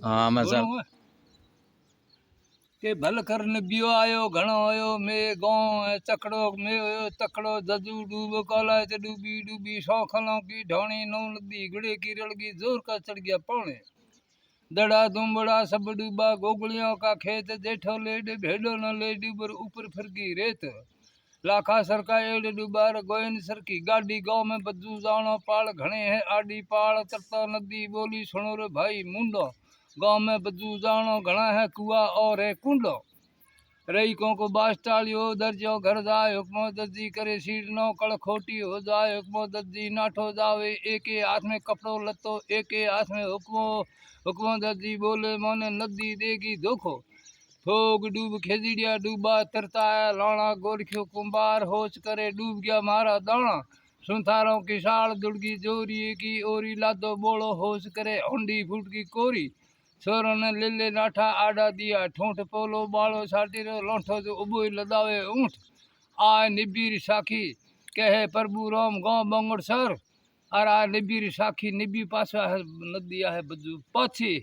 हाँ मैं सर घणो के भल कर बियो आयो घणो आयो मैं गाँव चकड़ो में तकड़ो जजू डूब काला च डूबी डूबी सौ खलों की ढोणी नौ नदी घड़े की रड़गी जोर का चढ़ गया पौने दड़ा दुम्बड़ा सब डूबा गोगलियों का खेत जेठो लेड भेड़ो न ले डूबर ऊपर फिरकी रेत लाखा सर का एड डूबार गोइन सर की गाड़ी गाँव में बज्जू जानो पाल घने है आडी पाल चरता नदी बोली सुनो रे भाई मुंडो गाँव में बज्जू जानो घना है कुआ और है कुंडो रईकों को बास टालियो दर्जो घर जाए हुक्मो दर्जी करे सीढ़नो कड़ खोटी हो जाए हुक्मो दर्जी नाठो जावे एक हाथ में कपड़ो लतो एक हाथ में हुक्मो दर्जी बोले मोने नदी देगी धोखो थोक डूब खेजड़िया डूबा तरता है लाना गोरखियो कुंभार होश करे डूब गया मारा दाना सुथारों की साल दुड़गी जोरी की ओरी लादो बोलो होश करे होंडी फूट की कोरी छोरो ने ले नाठा आड़ा दिया ठूंठ पोलो बालो साटी रो लोठो जो उबो लदावे ऊँट आय निबीर साखी कहे प्रभु राम गाँव बंगड़ सर और आ निबीर साखी निबी पासा है नदिया है बजू पाछी